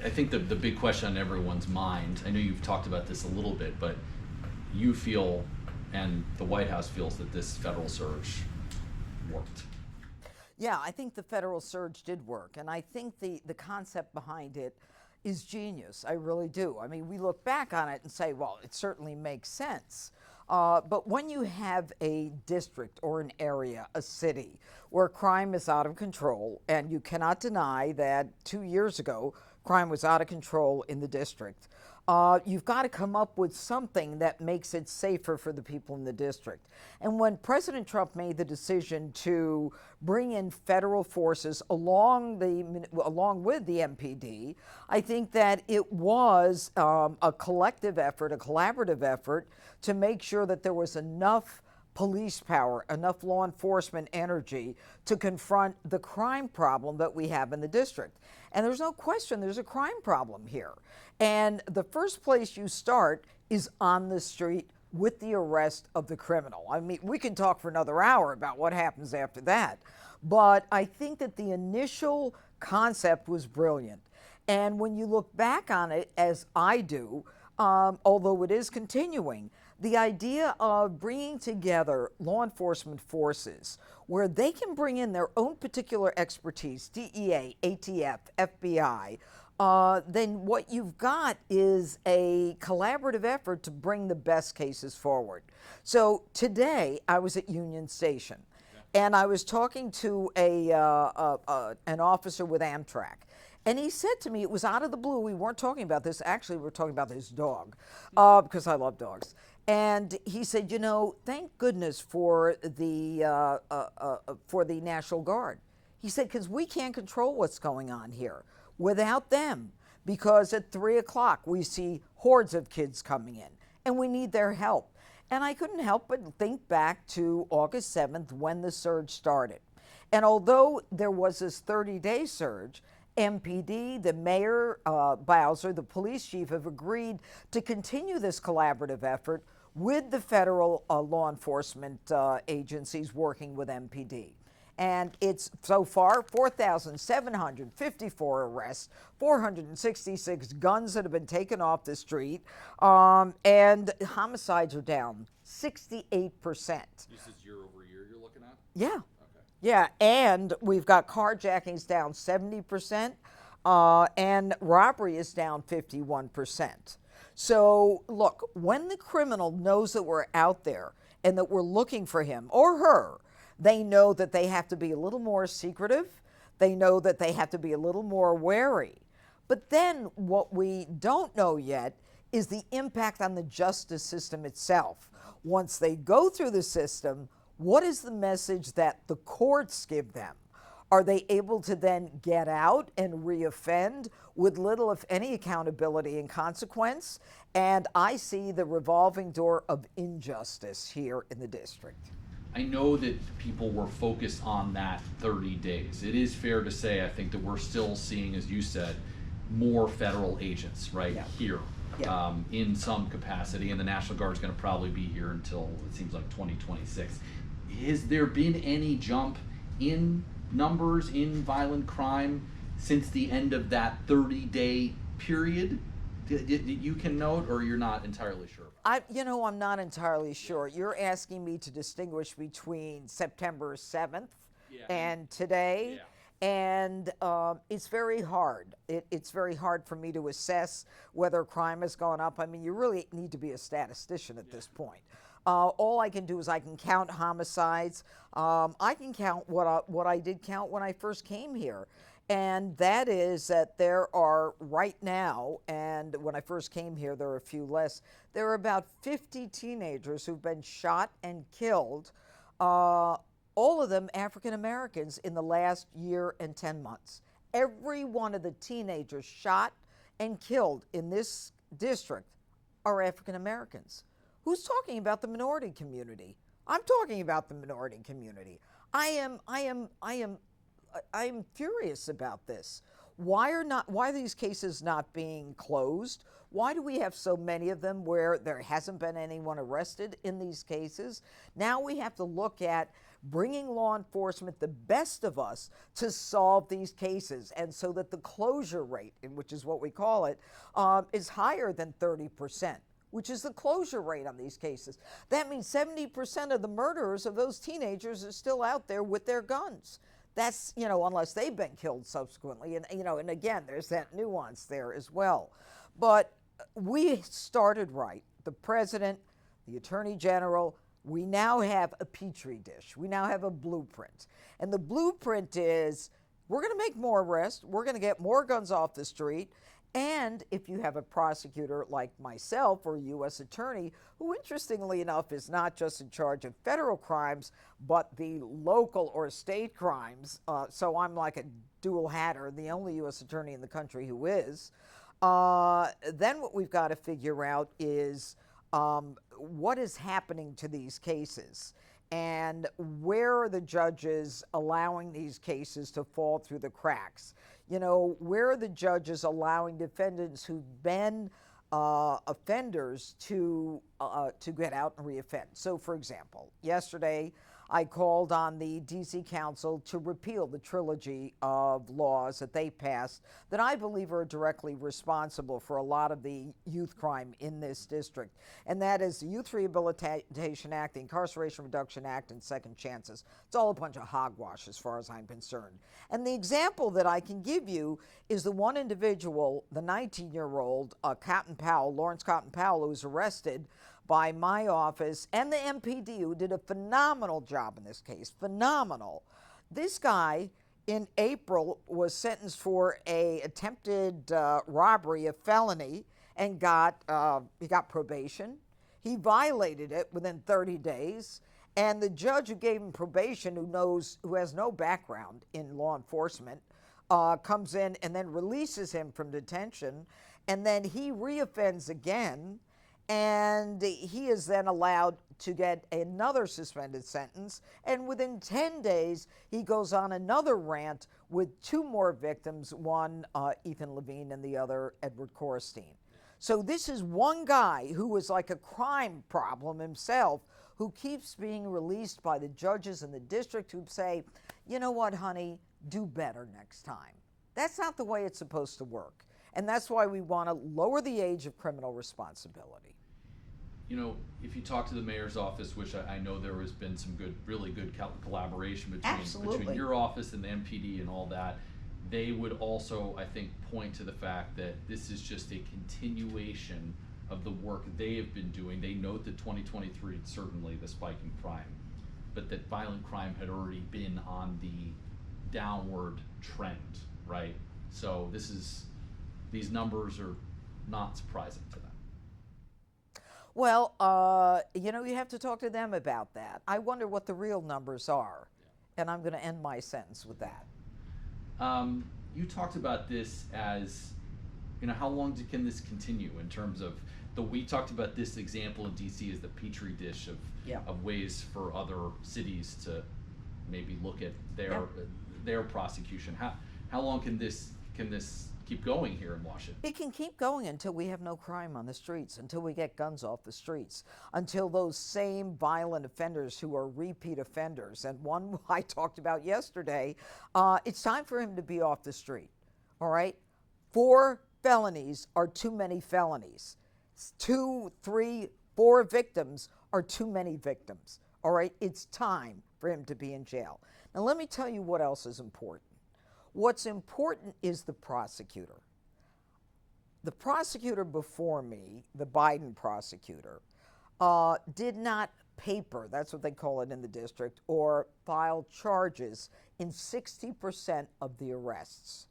I think the big question on everyone's mind, I know you've talked about this a little bit, but you feel, and the White House feels, that this federal surge worked. Yeah, I think the federal surge did work, and I think the concept behind it is genius. I really do. I mean, we look back on it and say, well, it certainly makes sense. But when you have a district or an area, a city, where crime is out of control, and you cannot deny that 2 years ago, crime was out of control in the district, you've got to come up with something that makes it safer for the people in the district. And when President Trump made the decision to bring in federal forces along with the MPD, I think that it was a collective effort, a collaborative effort to make sure that there was enough police power, enough law enforcement energy to confront the crime problem that we have in the district. And there's no question there's a crime problem here. And the first place you start is on the street with the arrest of the criminal. I mean, we can talk for another hour about what happens after that. But I think that the initial concept was brilliant. And when you look back on it, as I do, although it is continuing, the idea of bringing together law enforcement forces where they can bring in their own particular expertise, DEA, ATF, FBI, then what you've got is a collaborative effort to bring the best cases forward. So today I was at Union Station, and I was talking to an officer with Amtrak. And he said to me, it was out of the blue, we weren't talking about this, actually we were talking about his dog, because I love dogs. And he said, you know, thank goodness for the National Guard. He said, because we can't control what's going on here without them, because at 3 o'clock we see hordes of kids coming in, and we need their help. And I couldn't help but think back to August 7th when the surge started. And although there was this 30-day surge, MPD, the mayor, Bowser, the police chief have agreed to continue this collaborative effort with the federal law enforcement agencies working with MPD. And it's so far 4,754 arrests, 466 guns that have been taken off the street, and homicides are down 68%. This is year over year you're looking at? Yeah. Yeah, and we've got carjackings down 70%, and robbery is down 51%. So, look, when the criminal knows that we're out there and that we're looking for him or her, they know that they have to be a little more secretive. They know that they have to be a little more wary. But then what we don't know yet is the impact on the justice system itself. Once they go through the system, what is the message that the courts give them? Are they able to then get out and reoffend with little, if any, accountability and consequence? And I see the revolving door of injustice here in the district. I know that people were focused on that 30 days. It is fair to say, I think, that we're still seeing, as you said, more federal agents here in some capacity, and the National Guard is going to probably be here until it seems like 2026. Has there been any jump in numbers in violent crime since the end of that 30-day period that you can note, or you're not entirely sure? I'm not entirely sure. You're asking me to distinguish between September 7th and today. Yeah. And it's very hard. It's very hard for me to assess whether crime has gone up. I mean, you really need to be a statistician at this point. All I can do is I can count homicides. I can count what I did count when I first came here. And that is that there are right now, and when I first came here, there were a few less, there are about 50 teenagers who've been shot and killed, all of them African Americans, in the last year and 10 months. Every one of the teenagers shot and killed in this district are African Americans. Who's talking about the minority community? I'm talking about the minority community. I am furious about this. Why are these cases not being closed? Why do we have so many of them where there hasn't been anyone arrested in these cases? Now we have to look at bringing law enforcement, the best of us, to solve these cases, and so that the closure rate, which is what we call it, is higher than 30%. Which is the closure rate on these cases. That means 70% of the murderers of those teenagers are still out there with their guns. That's, unless they've been killed subsequently. And, and again, there's that nuance there as well. But we started right. The president, the attorney general, we now have a petri dish. We now have a blueprint. And the blueprint is, we're going to make more arrests. We're going to get more guns off the street. And if you have a prosecutor like myself or a U.S. attorney, who interestingly enough is not just in charge of federal crimes, but the local or state crimes, so I'm like a dual hatter, the only U.S. attorney in the country who is, then what we've got to figure out is what is happening to these cases. And where are the judges allowing these cases to fall through the cracks? Where are the judges allowing defendants who've been offenders to get out and reoffend? So, for example, yesterday I called on the D.C. Council to repeal the trilogy of laws that they passed that I believe are directly responsible for a lot of the youth crime in this district. And that is the Youth Rehabilitation Act, the Incarceration Reduction Act, and Second Chances. It's all a bunch of hogwash as far as I'm concerned. And the example that I can give you is the one individual, the 19-year-old Lawrence Cotton Powell, who was arrested by my office and the MPD, who did a phenomenal job in this case, phenomenal. This guy in April was sentenced for a attempted robbery, a felony, and he got probation. He violated it within 30 days, and the judge who gave him probation, who has no background in law enforcement, comes in and then releases him from detention, and then he reoffends again. And he is then allowed to get another suspended sentence. And within 10 days, he goes on another rant with two more victims, one Ethan Levine and the other Edward Korstein. So this is one guy who was like a crime problem himself, who keeps being released by the judges in the district who say, you know what, honey, do better next time. That's not the way it's supposed to work. And that's why we want to lower the age of criminal responsibility. If you talk to the mayor's office, which I know there has been some really good collaboration between your office and the MPD and all that, they would also, I think, point to the fact that this is just a continuation of the work they have been doing. They note that 2023, certainly the spike in crime, but that violent crime had already been on the downward trend, right? So these numbers are not surprising to them. Well, you have to talk to them about that. I wonder what the real numbers are, and I'm going to end my sentence with that. You talked about this as, how long can this continue in terms of we talked about this example in DC as the petri dish of ways for other cities to maybe look at their prosecution. How long can this keep going here in Washington? It can keep going until we have no crime on the streets, until we get guns off the streets, until those same violent offenders who are repeat offenders, and one I talked about yesterday, it's time for him to be off the street, all right? 4 felonies are too many felonies. 2, 3, 4 victims are too many victims, all right? It's time for him to be in jail. Now let me tell you what else is important. What's important is the prosecutor. The prosecutor before me, the Biden prosecutor, did not paper, that's what they call it in the district, or file charges in 60% of the arrests.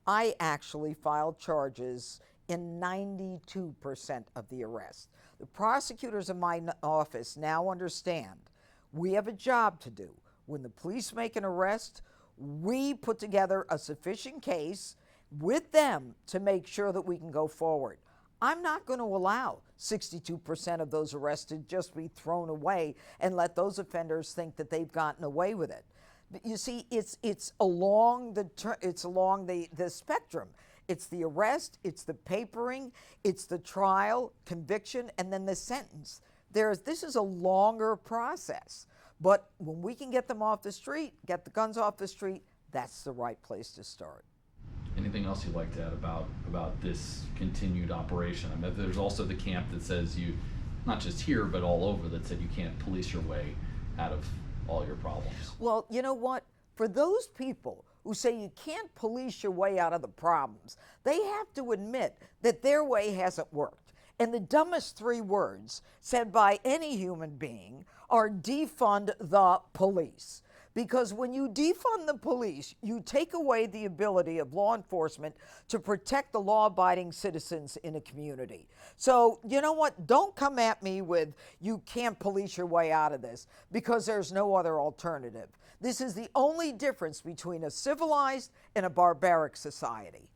I actually filed charges in 92% of the arrests. The prosecutors in my office now understand we have a job to do. When the police make an arrest, we put together a sufficient case with them to make sure that we can go forward. I'm not going to allow 62% of those arrests to just be thrown away and let those offenders think that they've gotten away with it. But you see, it's along the spectrum. It's the arrest, it's the papering, it's the trial, conviction, and then the sentence. This is a longer process. But when we can get them off the street, get the guns off the street, that's the right place to start. Anything else you'd like to add about this continued operation? I mean, there's also the camp that says you, not just here, but all over, that said you can't police your way out of all your problems. Well, you know what? For those people who say you can't police your way out of the problems, they have to admit that their way hasn't worked. And the dumbest 3 words said by any human being are defund the police. Because when you defund the police, you take away the ability of law enforcement to protect the law-abiding citizens in a community. So, you know what? Don't come at me with, you can't police your way out of this, because there's no other alternative. This is the only difference between a civilized and a barbaric society.